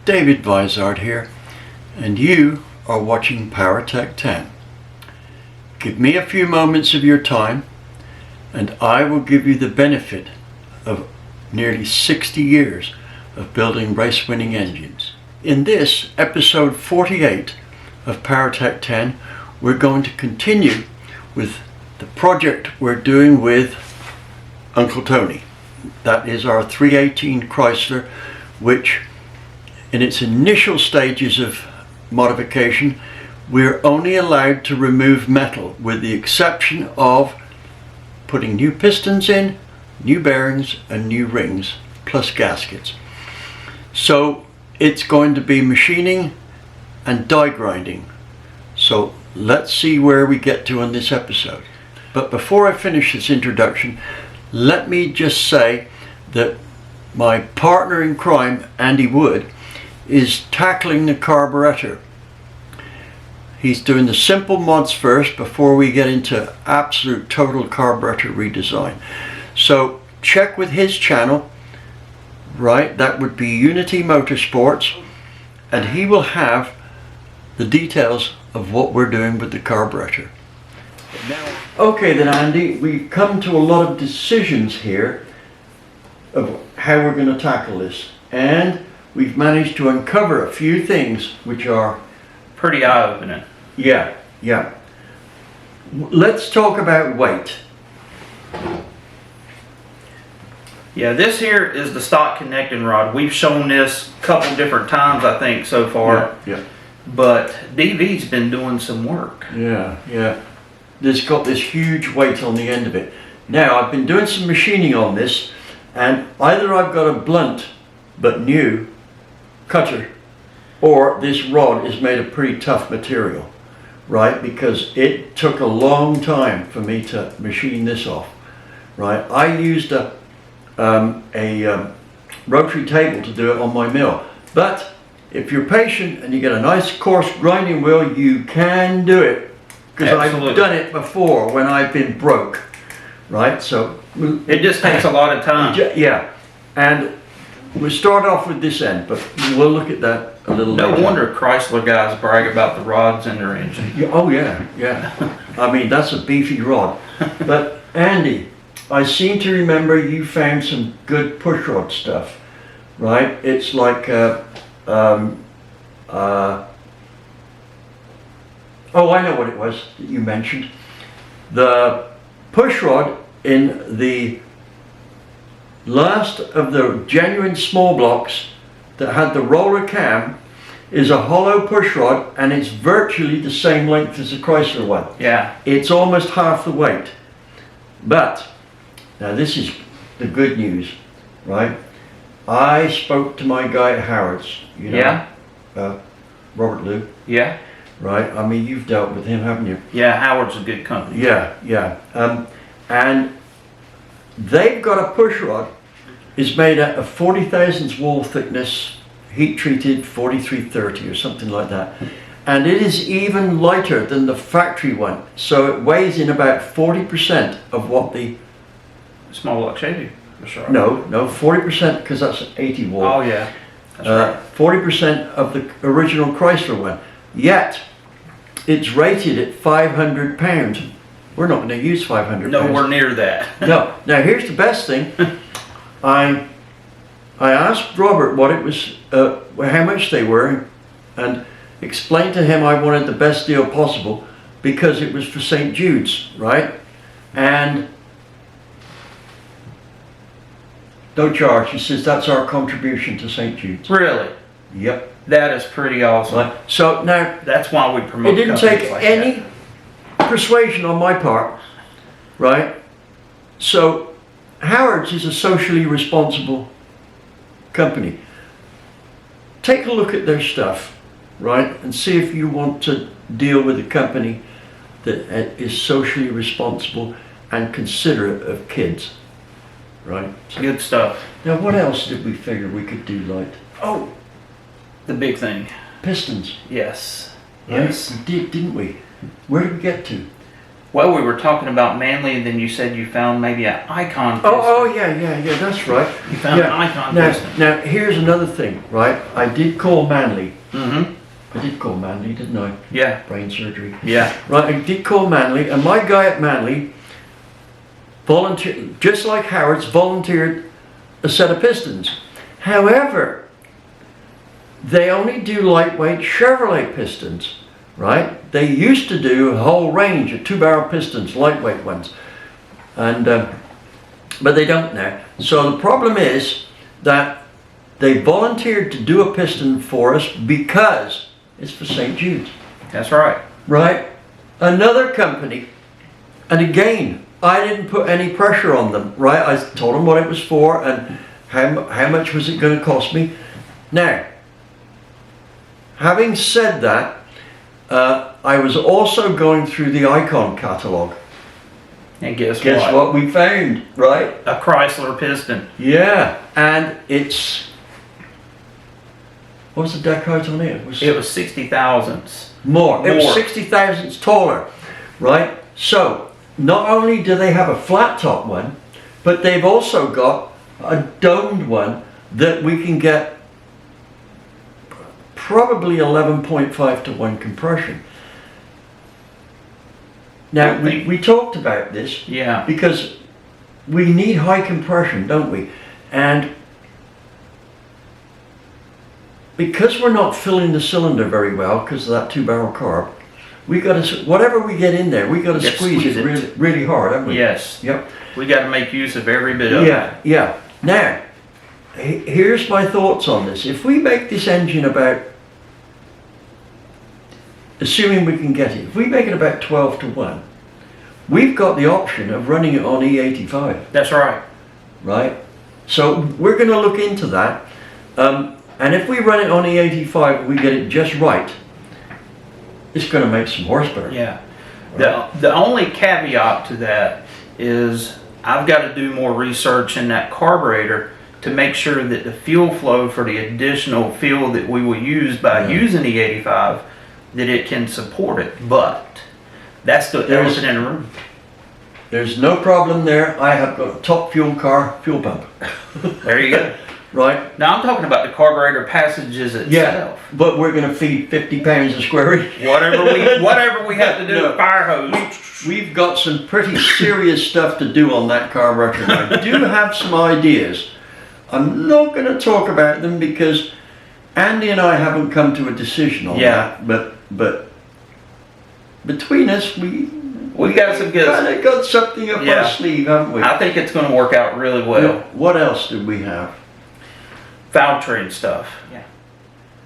David Vizard here, and you are watching PowerTec 10. Give me a few moments of your time, and I will give you the benefit of nearly 60 years of building race-winning engines. In this episode 48 of PowerTec 10, we're going to continue with the project we're doing with Uncle Tony. That is our 318 Chrysler, which in its initial stages of modification, we're only allowed to remove metal with the exception of putting new pistons in, new bearings and new rings, plus gaskets. So it's going to be machining and die grinding. So let's see where we get to on this episode. But before I finish this introduction, let me just say that my partner in crime, Andy Wood, is tackling the carburetor. He's doing the simple mods first before we get into absolute total carburetor redesign. So check with his channel, right? That would be Unity Motorsports, and he will have the details of what we're doing with the carburetor. Okay then, Andy, we've come to a lot of decisions here of how we're going to tackle this, and we've managed to uncover a few things which are pretty eye-opening. Yeah. Let's talk about weight. Yeah, this here is the stock connecting rod. We've shown this a couple different times, I think, so far. Yeah. But DV's been doing some work. Yeah. This got this huge weight on the end of it. Now, I've been doing some machining on this, and either I've got a blunt but new cutter, or this rod is made of pretty tough material, right? Because it took a long time for me to machine this off, right? I used a rotary table to do it on my mill, but if you're patient and you get a nice coarse grinding wheel, you can do it, because I've done it before when I've been broke, right? So it just takes a lot of time. Yeah, and we'll start off with this end, but we'll look at that a little later. No wonder Chrysler guys brag about the rods in their engine. Yeah. I mean, that's a beefy rod. But Andy, I seem to remember you found some good pushrod stuff, right? It's like oh, I know what it was that you mentioned. The pushrod in the last of the genuine small blocks that had the roller cam is a hollow pushrod, and it's virtually the same length as the Chrysler one. Yeah. It's almost half the weight. But now this is the good news, right? I spoke to my guy at Howard's, you know, Robert Lou. Yeah. Right. I mean, you've dealt with him, haven't you? Yeah, Howard's a good company. Yeah. And they've got a pushrod. It's made out of 40 thousandths wall thickness, heat treated 4330 or something like that. And it is even lighter than the factory one. So it weighs in about 40% of what the small block Chevy. Sure. No, 40%, because that's 80 wall. Oh yeah. That's right. 40% of the original Chrysler one. Yet it's rated at 500 pounds. We're not going to use 500 pounds. Nowhere near that. No. Now here's the best thing. I asked Robert what it was, how much they were, and explained to him I wanted the best deal possible because it was for St. Jude's, right? And no charge. He says that's our contribution to St. Jude's. Really? Yep. That is pretty awesome. Right. So now that's why we promote. It didn't take like any persuasion on my part, right? So Howard's is a socially responsible company. Take a look at their stuff, right, and see if you want to deal with a company that is socially responsible and considerate of kids, right? So, good stuff. Now, what else did we figure we could do light? Oh, the big thing. Pistons. Yes. Right? Yes. We did, didn't we? Where did we get to? Well, we were talking about Manly, and then you said you found maybe an Icon piston. Oh, yeah, that's right. You found an Icon piston. Now, here's another thing, right? I did call Manly. Mm-hmm. I did call Manly, didn't I? Yeah. Brain surgery. Yeah. Right, I did call Manly, and my guy at Manly volunteered, just like Howard's, volunteered a set of pistons. However, they only do lightweight Chevrolet pistons, right? They used to do a whole range of 2-barrel pistons, lightweight ones, and but they don't now. So the problem is that they volunteered to do a piston for us because it's for St. Jude's. That's right. Right? Another company, and again, I didn't put any pressure on them, right? I told them what it was for and how much was it going to cost me. Now, having said that, I was also going through the Icon catalog. And guess what we found, right? A Chrysler piston. Yeah, and it's, what was the deck height on it? It was 60 thousandths. More. It was More. 60 thousandths taller, right? So, not only do they have a flat top one, but they've also got a domed one that we can get probably 11.5 to 1 compression. Now, we talked about this, Yeah. because we need high compression, don't we? And because we're not filling the cylinder very well because of that 2-barrel carb, we got to, whatever we get in there, we got to squeeze it really, really hard, haven't we? Yes. Yep. We got to make use of every bit of it. Yeah. Now, here's my thoughts on this. If we make this engine about, assuming we can get it, if we make it about 12 to 1, we've got the option of running it on E85. That's right. Right? So we're going to look into that. And if we run it on E85 and we get it just right, it's going to make some horsepower. Yeah. The only caveat to that is I've got to do more research in that carburetor to make sure that the fuel flow for the additional fuel that we will use by using E85, that it can support it. But that's the elephant in the room. There's no problem there. I have got a top fuel car fuel pump. There you go. Right? Now I'm talking about the carburetor passages itself. Yeah, but we're going to feed 50 pounds a square inch. Whatever we have to do with fire hose. We've got some pretty serious stuff to do on that carburetor. I do have some ideas. I'm not going to talk about them because Andy and I haven't come to a decision on that. But between us, we got some good. Kind of got something up our sleeve, haven't we? I think it's going to work out really well. What else did we have? Valvetrain stuff. Yeah.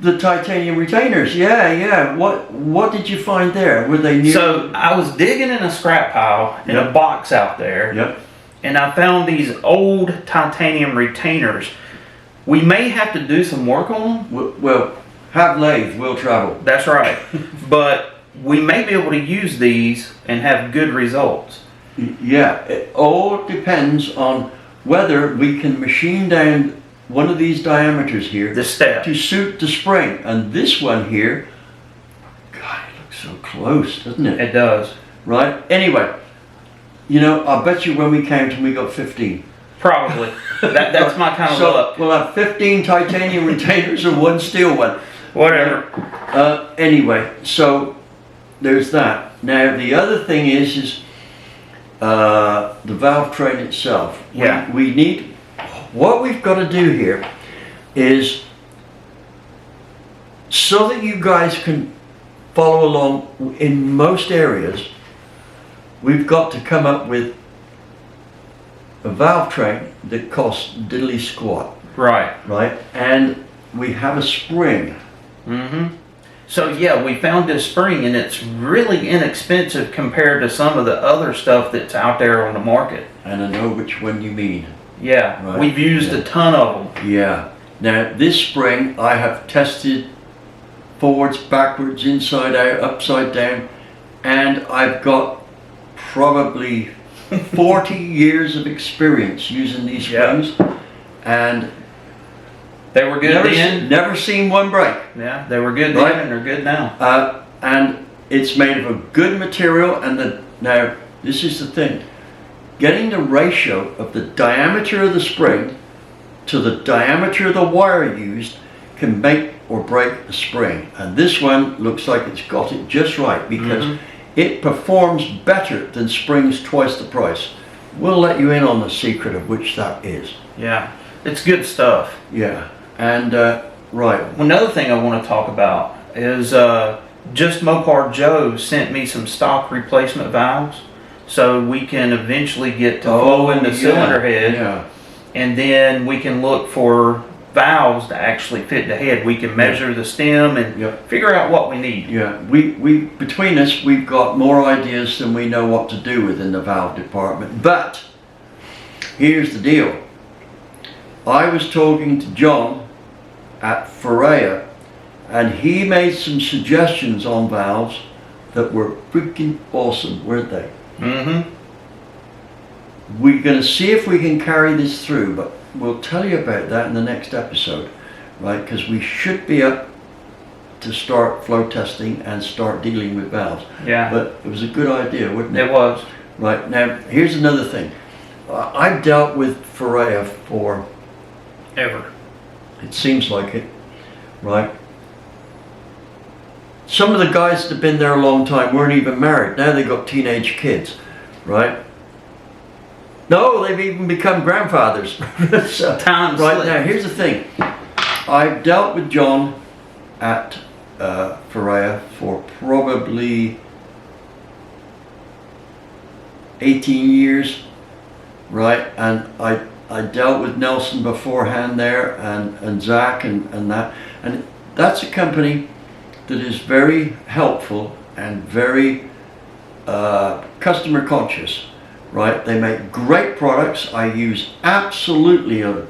The titanium retainers. Yeah. What did you find there? Were they new? So I was digging in a scrap pile in a box out there. Yep. And I found these old titanium retainers. We may have to do some work on them. Well, have lathe, will travel. That's right. But we may be able to use these and have good results. Yeah, it all depends on whether we can machine down one of these diameters here The step. to suit the spring. And this one here, God, it looks so close, doesn't it? It does. Right? Anyway, I bet you when we counted we got 15. Probably. That's my kind of So luck. we'll have 15 titanium retainers and one steel one. Whatever. Anyway, so there's that. Now the other thing is the Valvetrain itself. Yeah. We need, what we've got to do here is, so that you guys can follow along in most areas, we've got to come up with a Valvetrain that costs diddly squat. Right. Right? And we have a spring. Mm-hmm. So yeah, we found this spring and it's really inexpensive compared to some of the other stuff that's out there on the market. And I know which one you mean. Yeah, Right. we've used a ton of them. Yeah. Now this spring I have tested forwards, backwards, inside out, upside down, and I've got probably 40 years of experience using these springs, and they were good then. Never seen one break. Yeah, they were good Right. then and they're good now. And it's made of a good material, and Now, this is the thing. Getting the ratio of the diameter of the spring to the diameter of the wire used can make or break a spring. And this one looks like it's got it just right, because it performs better than springs twice the price. We'll let you in on the secret of which that is. Yeah, it's good stuff. Yeah, and right. Another thing I want to talk about is just Mopar Joe sent me some stock replacement valves, so we can eventually get to flow in the cylinder head, and then we can look for valves to actually fit the head. We can measure the stem and figure out what we need. Yeah, we between us, we've got more ideas than we know what to do with in the valve department. But here's the deal. I was talking to John at Ferrea, and he made some suggestions on valves that were freaking awesome, weren't they? We're going to see if we can carry this through, but we'll tell you about that in the next episode, right? Because we should be up to start flow testing and start dealing with valves. Yeah. But it was a good idea, wasn't it? It was. Right, now here's another thing. I've dealt with Ferrea for ever. It seems like it, right? Some of the guys that have been there a long time weren't even married. Now they've got teenage kids, right? No, they've even become grandfathers. So, right now, here's the thing. I've dealt with John at Ferrea for probably 18 years, right? And I dealt with Nelson beforehand there, and Zach and that. And that's a company that is very helpful and very customer conscious, right? They make great products. I use absolutely a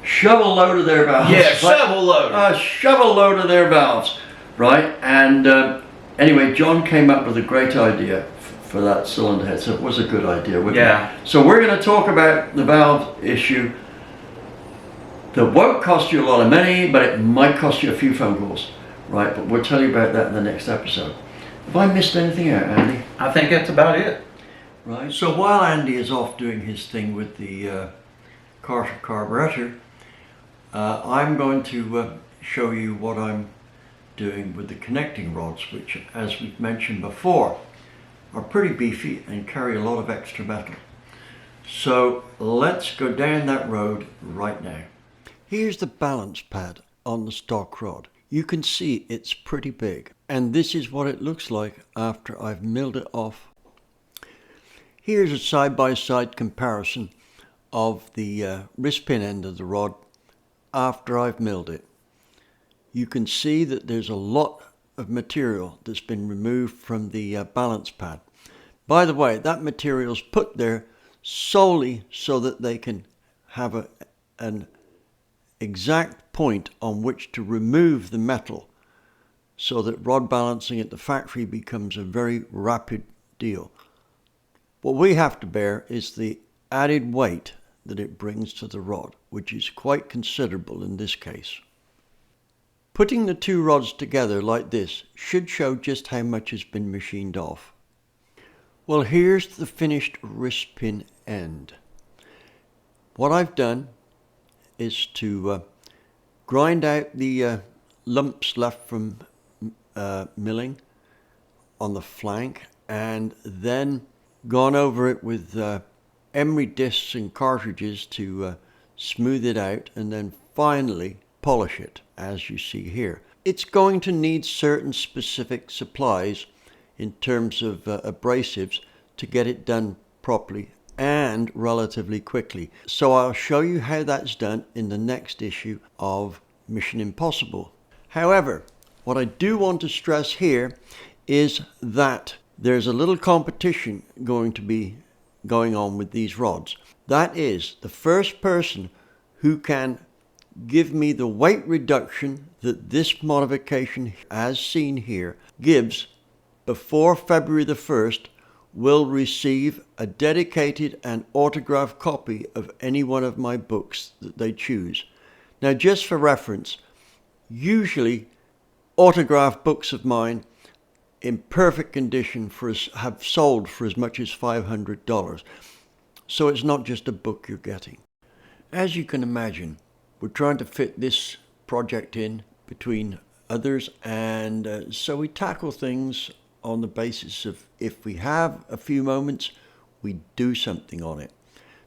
shovel load of their valves. Yeah, shovel load. A shovel load of their valves, right? And anyway, John came up with a great idea for that cylinder head, so it was a good idea, wasn't it? So we're going to talk about the valve issue that won't cost you a lot of money, but it might cost you a few phone calls, right? But we'll tell you about that in the next episode. Have I missed anything out, Andy? I think that's about it. Right. So while Andy is off doing his thing with the carburetor, I'm going to show you what I'm doing with the connecting rods, which, as we've mentioned before, are pretty beefy and carry a lot of extra metal. So let's go down that road right now. Here's the balance pad on the stock rod. You can see it's pretty big, and this is what it looks like after I've milled it off. Here's a side-by-side comparison of the wrist pin end of the rod after I've milled it. You can see that there's a lot of material that's been removed from the balance pad. By the way, that material's put there solely so that they can have an exact point on which to remove the metal, so that rod balancing at the factory becomes a very rapid deal. What we have to bear is the added weight that it brings to the rod, which is quite considerable in this case. Putting the two rods together like this should show just how much has been machined off. Well, here's the finished wrist pin end. What I've done is to grind out the lumps left from milling on the flank, and then gone over it with emery discs and cartridges to smooth it out, and then finally polish it, as you see here. It's going to need certain specific supplies in terms of abrasives to get it done properly and relatively quickly. So I'll show you how that's done in the next issue of Mission Impossible. However, what I do want to stress here is that there's a little competition going to be going on with these rods. That is, the first person who can give me the weight reduction that this modification, as seen here, gives before February the 1st will receive a dedicated and autographed copy of any one of my books that they choose. Now, just for reference, usually autographed books of mine in perfect condition have sold for as much as $500. So it's not just a book you're getting. As you can imagine, we're trying to fit this project in between others, and so we tackle things on the basis of, if we have a few moments, we do something on it.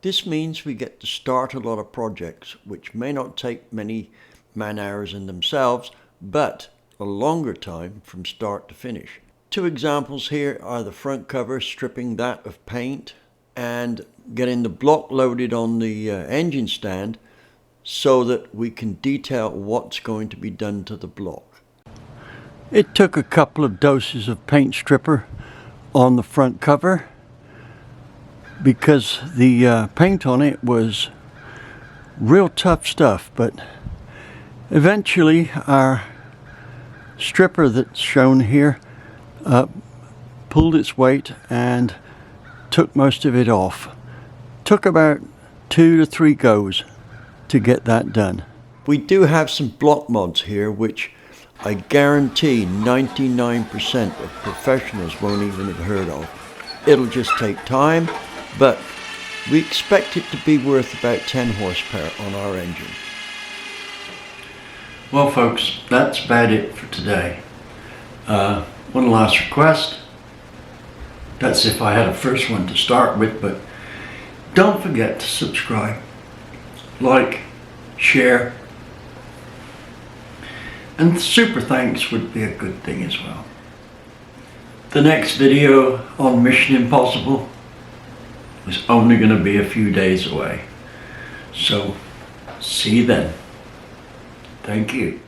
This means we get to start a lot of projects which may not take many man hours in themselves, but a longer time from start to finish. Two examples here are the front cover, stripping that of paint and getting the block loaded on the engine stand so that we can detail what's going to be done to the block. It took a couple of doses of paint stripper on the front cover because the paint on it was real tough stuff, but eventually our stripper that's shown here pulled its weight and took most of it off. Took about 2 to 3 goes to get that done. We do have some block mods here which I guarantee 99% of professionals won't even have heard of. It'll just take time, but we expect it to be worth about 10 horsepower on our engine. Well folks, that's about it for today. One last request. That's if I had a first one to start with, but don't forget to subscribe, like, share, and super thanks would be a good thing as well. The next video on Mission Impossible is only going to be a few days away. So, see you then. Thank you.